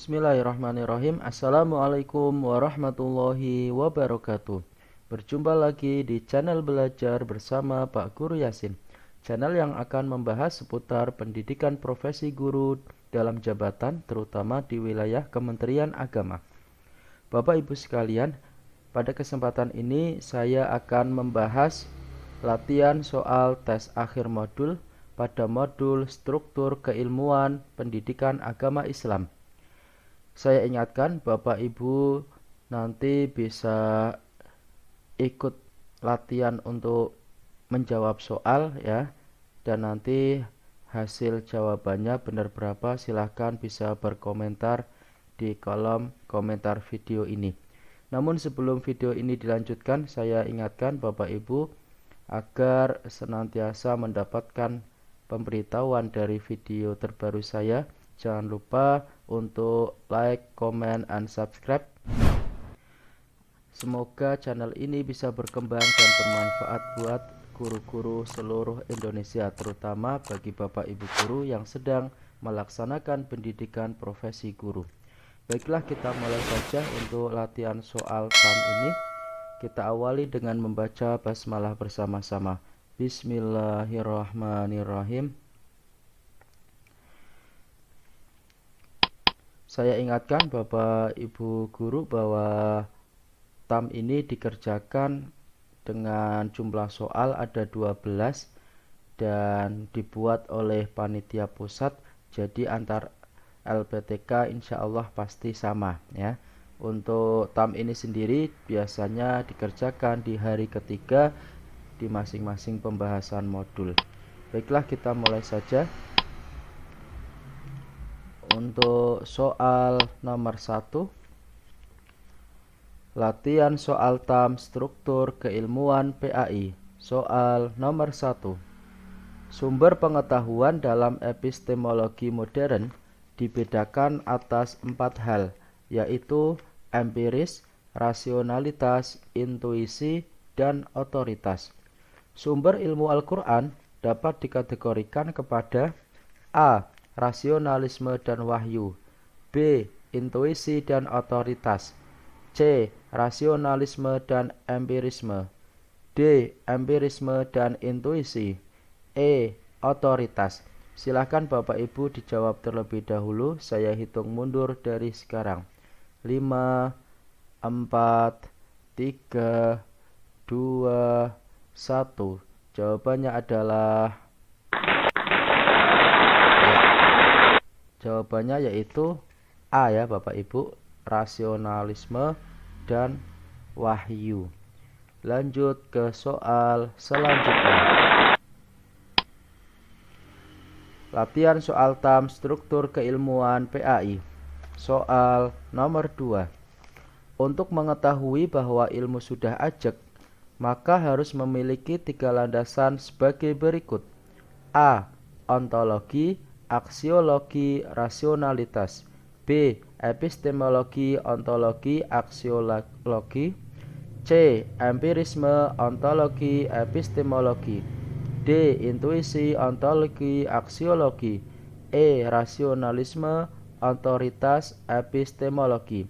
Bismillahirrahmanirrahim. Assalamualaikum warahmatullahi wabarakatuh. Berjumpa lagi di channel belajar bersama Pak Guru Yasin, channel yang akan membahas seputar pendidikan profesi guru dalam jabatan, terutama di wilayah Kementerian Agama. Bapak Ibu sekalian, pada kesempatan ini saya akan membahas latihan soal tes akhir modul pada modul struktur keilmuan pendidikan agama Islam. Saya ingatkan Bapak Ibu nanti bisa ikut latihan untuk menjawab soal ya, dan nanti hasil jawabannya benar berapa silahkan bisa berkomentar di kolom komentar video ini. Namun sebelum video ini dilanjutkan, saya ingatkan Bapak Ibu agar senantiasa mendapatkan pemberitahuan dari video terbaru saya. Jangan lupa untuk like, comment, and subscribe. Semoga channel ini bisa berkembang dan bermanfaat buat guru-guru seluruh Indonesia, terutama bagi Bapak Ibu guru yang sedang melaksanakan pendidikan profesi guru. Baiklah, kita mulai saja untuk latihan soal TAM ini. Kita awali dengan membaca basmalah bersama-sama. Bismillahirrahmanirrahim. Saya ingatkan Bapak Ibu guru bahwa TAM ini dikerjakan dengan jumlah soal ada 12 dan dibuat oleh panitia pusat, jadi antar LPTK insya Allah pasti sama ya. Untuk TAM ini sendiri biasanya dikerjakan di hari ketiga di masing-masing pembahasan modul. Baiklah, kita mulai saja. Untuk soal nomor 1, latihan soal TAM struktur keilmuan PAI. Soal nomor 1. Sumber pengetahuan dalam epistemologi modern dibedakan atas 4 hal, yaitu empiris, rasionalitas, intuisi, dan otoritas. Sumber ilmu Al-Quran dapat dikategorikan kepada A. Rasionalisme dan wahyu, B. Intuisi dan otoritas, C. Rasionalisme dan empirisme, D. Empirisme dan intuisi, E. Otoritas. Silakan Bapak Ibu dijawab terlebih dahulu. Saya hitung mundur dari sekarang. 5, 4, 3, 2, 1. Jawabannya adalah Jawabannya yaitu A ya Bapak Ibu, rasionalisme dan wahyu. Lanjut ke soal selanjutnya. Latihan soal TAM struktur keilmuan PAI. Soal nomor 2. Untuk mengetahui bahwa ilmu sudah ajeg, maka harus memiliki 3 landasan sebagai berikut. A. Ontologi, aksiologi, rasionalitas. B. Epistemologi, ontologi, aksiologi. C. Empirisme, ontologi, epistemologi. D. Intuisi, ontologi, aksiologi. E. Rasionalisme, otoritas, epistemologi.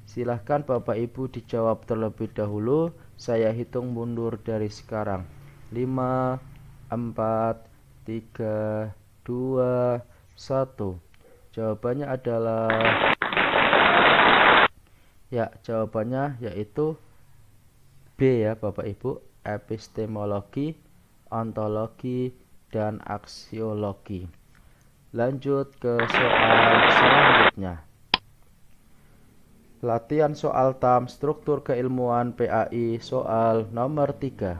Silahkan Bapak Ibu dijawab terlebih dahulu. Saya hitung mundur dari sekarang. 5, 4, 3, 2, 1. Jawabannya adalah jawabannya yaitu B ya Bapak Ibu, epistemologi, ontologi, dan aksiologi. Lanjut ke soal selanjutnya. Latihan soal TAM struktur keilmuan PAI soal nomor 3.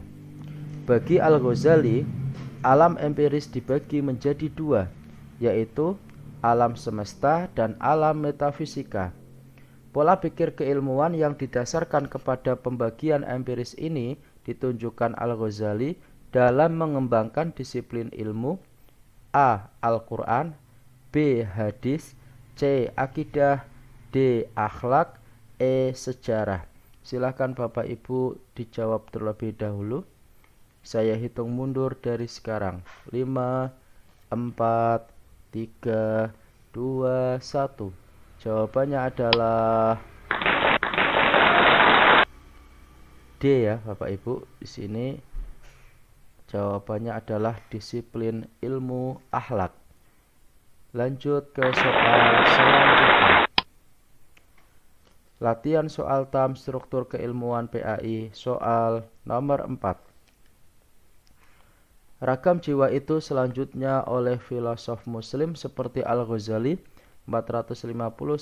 Bagi Al-Ghazali, alam empiris dibagi menjadi 2, yaitu alam semesta dan alam metafisika. Pola pikir keilmuan yang didasarkan kepada pembagian empiris ini ditunjukkan Al-Ghazali dalam mengembangkan disiplin ilmu: A. Al-Quran, B. Hadis, C. Akidah, D. Akhlak, E. Sejarah. Silakan Bapak Ibu dijawab terlebih dahulu. Saya hitung mundur dari sekarang. 5, 4, 3, 2, 1. Jawabannya adalah D ya Bapak Ibu. Di sini jawabannya adalah disiplin ilmu akhlak. Lanjut ke soal selanjutnya. Latihan soal tam struktur keilmuan PAI, soal nomor 4. Ragam jiwa itu selanjutnya oleh filosof muslim seperti Al-Ghazali 450-505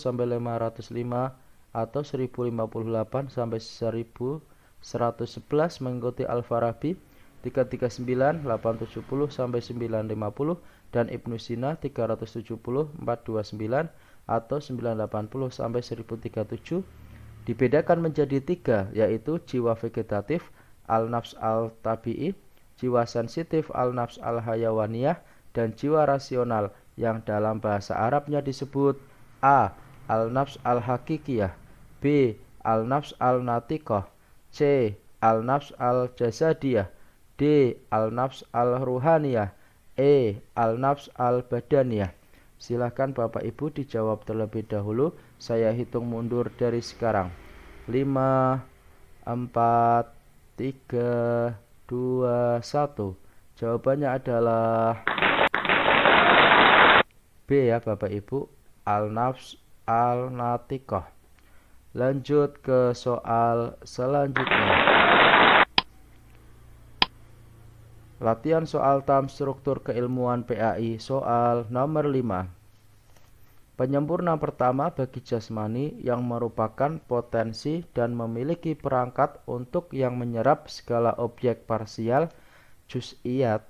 atau 1058 sampai 1111 mengikuti Al-Farabi 339, 870 sampai 950 dan Ibnu Sina 370, 429 atau 980 sampai 1037 dibedakan menjadi 3, yaitu jiwa vegetatif al-nafs al-tabi'i, jiwa sensitif al-nafs al-hayawaniyah, dan jiwa rasional yang dalam bahasa Arabnya disebut A. Al-nafs al-hakikiyah, B. Al-nafs al-natiqah, C. Al-nafs al-jasadiyah, D. Al-nafs al-ruhaniyah, E. Al-nafs al-badaniyah. Silakan Bapak Ibu dijawab terlebih dahulu. Saya hitung mundur dari sekarang. 5, 4, 3, 2, 1. Jawabannya adalah B ya Bapak Ibu, al-nafs al-natiqah. Lanjut ke soal selanjutnya. Latihan soal tam struktur keilmuan PAI, soal nomor 5. Penyempurna pertama bagi jasmani yang merupakan potensi dan memiliki perangkat untuk yang menyerap segala objek parsial, juz'iyat,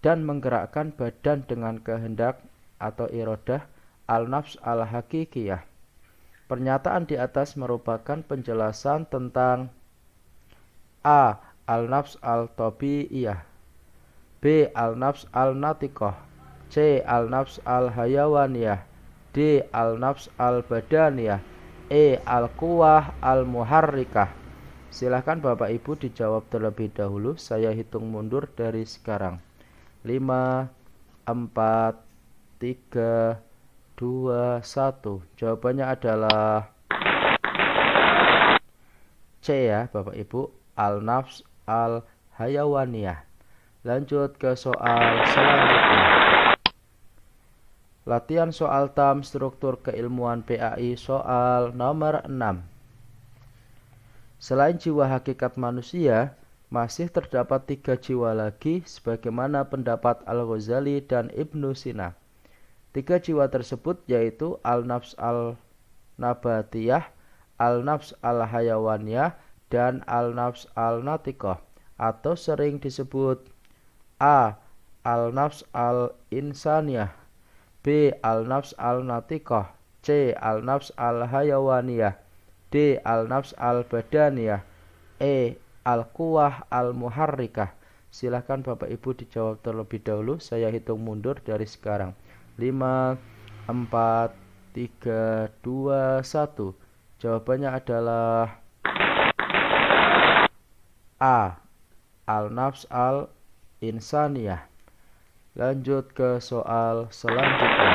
dan menggerakkan badan dengan kehendak atau irodah, al-nafs al-hakikiyah. Pernyataan di atas merupakan penjelasan tentang A. Al-nafs al-tabi'iyah, B. Al-nafs al-natiqah, C. Al-nafs al-hayawaniyah, D. Al-nafs al-badaniyah, E. Al-quwah al-muharrikah. Silahkan Bapak Ibu dijawab terlebih dahulu. Saya hitung mundur dari sekarang. 5, 4, 3, 2, 1. Jawabannya adalah C ya Bapak Ibu, al-nafs al-hayawaniyah. Lanjut ke soal selanjutnya. Latihan soal tam struktur keilmuan PAI, soal nomor 6. Selain jiwa hakikat manusia, masih terdapat 3 jiwa lagi sebagaimana pendapat Al-Ghazali dan Ibnu Sina. 3 jiwa tersebut yaitu al-nafs al-nabatiyah, al-nafs al-hayawaniyah, dan al-nafs al-natiqah, atau sering disebut A. Al-nafs al-insaniyah, B. Al-nafs al-natiqah, C. Al-nafs al-hayawaniyah, D. Al-nafs al-badaniyah, E. Al-quwah al-muharrikah. Silahkan Bapak Ibu dijawab terlebih dahulu. Saya hitung mundur dari sekarang. 5, 4, 3, 2, 1. Jawabannya adalah A. Al-nafs al-insaniyah. Lanjut ke soal selanjutnya.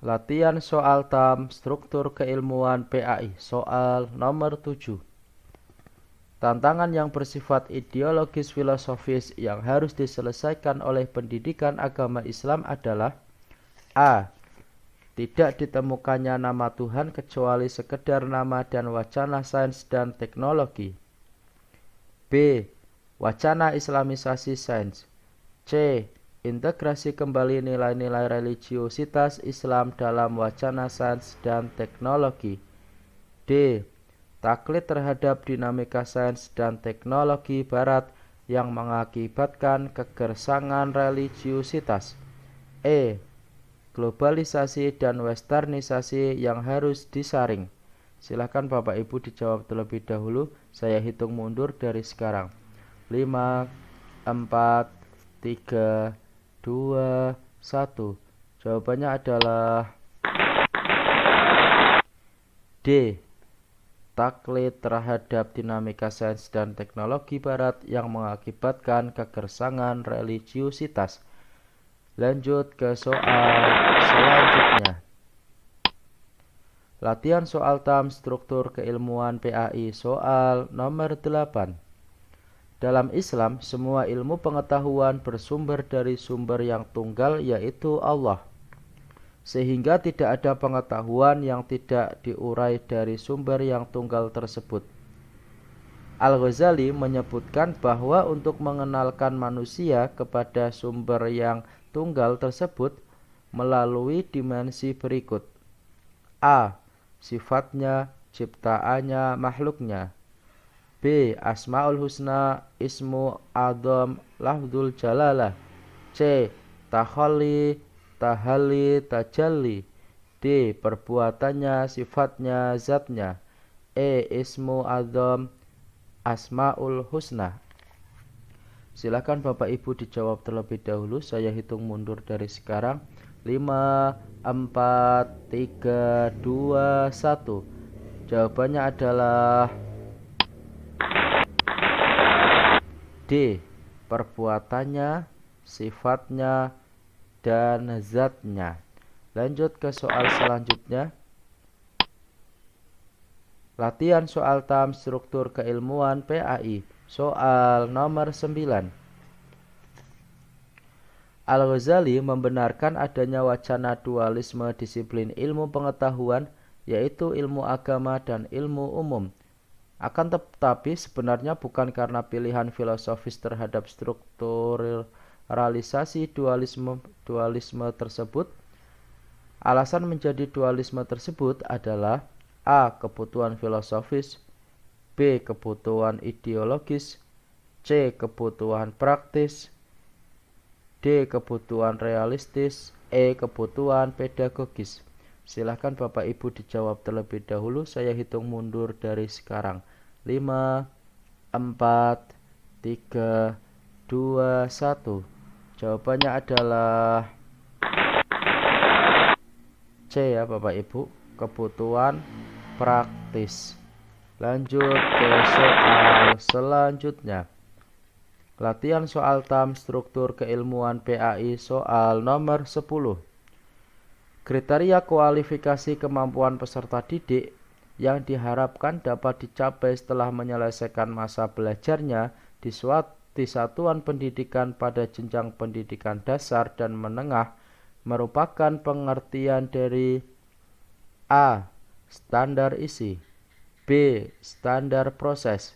Latihan soal tam struktur keilmuan PAI, soal nomor 7. Tantangan yang bersifat ideologis filosofis yang harus diselesaikan oleh pendidikan agama Islam adalah A. Tidak ditemukannya nama Tuhan kecuali sekedar nama dan wacana sains dan teknologi. B. Wacana islamisasi sains. C. Integrasi kembali nilai-nilai religiositas Islam dalam wacana sains dan teknologi. D. Taklid terhadap dinamika sains dan teknologi barat yang mengakibatkan kegersangan religiositas. E. Globalisasi dan westernisasi yang harus disaring. Silakan Bapak Ibu dijawab terlebih dahulu. Saya hitung mundur dari sekarang. 5, 4, 3, 2, 1. Jawabannya adalah D. Taklid terhadap dinamika sains dan teknologi barat yang mengakibatkan kegersangan religiositas. Lanjut ke soal selanjutnya. Latihan soal TAM struktur keilmuan PAI soal nomor 8. Dalam Islam, semua ilmu pengetahuan bersumber dari sumber yang tunggal, yaitu Allah. Sehingga tidak ada pengetahuan yang tidak diurai dari sumber yang tunggal tersebut. Al-Ghazali menyebutkan bahwa untuk mengenalkan manusia kepada sumber yang tunggal tersebut melalui dimensi berikut. A. Sifatnya, ciptaannya, makhluknya. B. Asmaul husna, ismu adzam, lafdzul jalalah. C. Takhalli, tahalli, tajalli. D. Perbuatannya, sifatnya, zatnya. E. Ismu adzam, asmaul husna. Silakan Bapak Ibu dijawab terlebih dahulu. Saya hitung mundur dari sekarang. 5, 4, 3, 2, 1. Jawabannya adalah D. Perbuatannya, sifatnya, dan zatnya. Lanjut ke soal selanjutnya. Latihan soal TAM struktur keilmuan PAI. Soal nomor 9. Al-Ghazali membenarkan adanya wacana dualisme disiplin ilmu pengetahuan, yaitu ilmu agama dan ilmu umum. Akan tetapi sebenarnya bukan karena pilihan filosofis terhadap strukturalisasi dualisme tersebut. Alasan menjadi dualisme tersebut adalah A. Kebutuhan filosofis, B. Kebutuhan ideologis, C. Kebutuhan praktis, D. Kebutuhan realistis, E. Kebutuhan pedagogis. Silahkan Bapak Ibu dijawab terlebih dahulu. Saya hitung mundur dari sekarang. 5, 4, 3, 2, 1. Jawabannya adalah C ya Bapak Ibu. Kebutuhan praktis. Lanjut ke soal selanjutnya. Latihan soal TAM struktur keilmuan PAI soal nomor 10. Kriteria kualifikasi kemampuan peserta didik yang diharapkan dapat dicapai setelah menyelesaikan masa belajarnya di satuan pendidikan pada jenjang pendidikan dasar dan menengah merupakan pengertian dari A. Standar isi, B. Standar proses,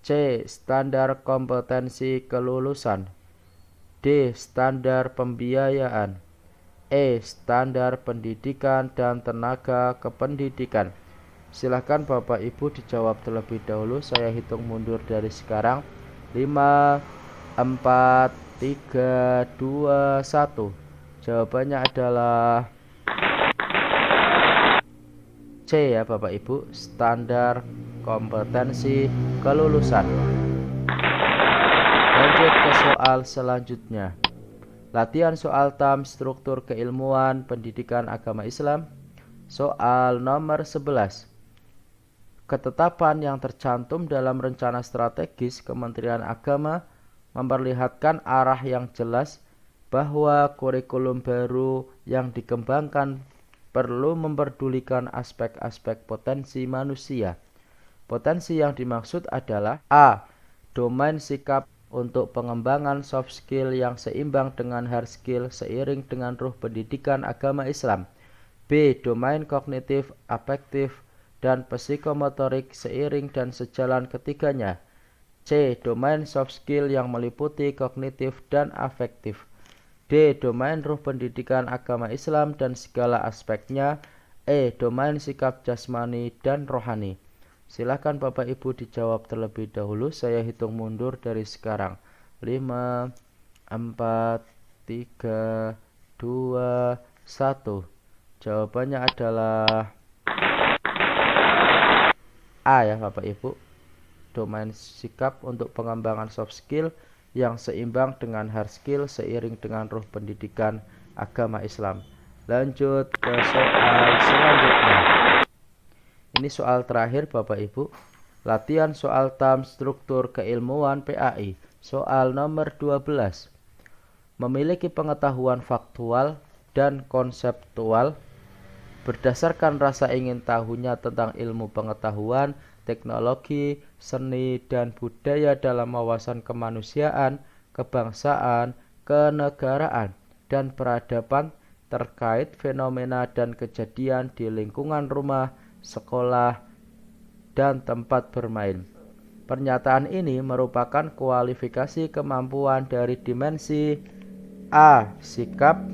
C. Standar kompetensi kelulusan, D. Standar pembiayaan, E. Standar pendidikan dan tenaga kependidikan. Silakan Bapak Ibu dijawab terlebih dahulu. Saya hitung mundur dari sekarang. 5, 4, 3, 2, 1. Jawabannya adalah C ya Bapak Ibu. Standar kompetensi kelulusan. Lanjut ke soal selanjutnya. Latihan soal TAM struktur keilmuan pendidikan agama Islam. Soal nomor 11. Ketetapan yang tercantum dalam rencana strategis Kementerian Agama memperlihatkan arah yang jelas bahwa kurikulum baru yang dikembangkan perlu memperdulikan aspek-aspek potensi manusia. Potensi yang dimaksud adalah A. Domain sikap untuk pengembangan soft skill yang seimbang dengan hard skill seiring dengan ruh pendidikan agama Islam. B. Domain kognitif, afektif, dan psikomotorik seiring dan sejalan ketiganya. C. Domain soft skill yang meliputi kognitif dan afektif. D. Domain ruh pendidikan agama Islam dan segala aspeknya. E. Domain sikap jasmani dan rohani. Silakan Bapak Ibu dijawab terlebih dahulu. Saya hitung mundur dari sekarang. 5, 4, 3, 2, 1. Jawabannya adalah A ya Bapak Ibu. Domain sikap untuk pengembangan soft skill yang seimbang dengan hard skill seiring dengan ruh pendidikan agama Islam. Lanjut ke soal selanjutnya. Ini soal terakhir Bapak Ibu. Latihan soal TAM struktur keilmuan PAI. Soal nomor 12. Memiliki pengetahuan faktual dan konseptual berdasarkan rasa ingin tahunya tentang ilmu pengetahuan, teknologi, seni, dan budaya dalam wawasan kemanusiaan, kebangsaan, kenegaraan, dan peradaban terkait fenomena dan kejadian di lingkungan rumah, sekolah, dan tempat bermain. Pernyataan ini merupakan kualifikasi kemampuan dari dimensi A. Sikap,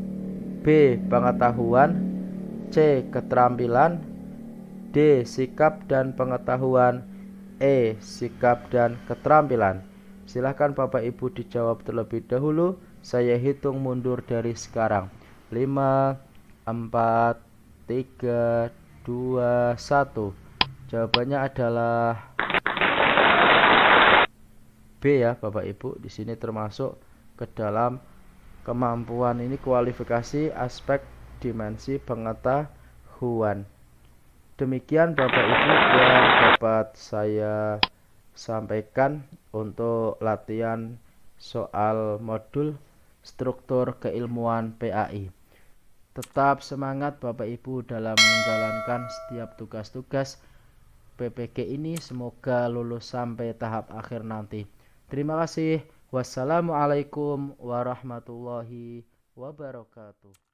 B. Pengetahuan, C. Keterampilan, D. Sikap dan pengetahuan, E. Sikap dan keterampilan. Silahkan Bapak Ibu dijawab terlebih dahulu. Saya hitung mundur dari sekarang. 5, 4, 3, 2, 1. Jawabannya adalah B ya Bapak Ibu. Di sini termasuk ke dalam kemampuan ini kualifikasi aspek dimensi pengetahuan. Demikian Bapak Ibu yang dapat saya sampaikan untuk latihan soal modul struktur keilmuan PAI. Tetap semangat Bapak Ibu dalam menjalankan setiap tugas-tugas PPG ini, semoga lulus sampai tahap akhir nanti. Terima kasih. Wassalamualaikum warahmatullahi wabarakatuh.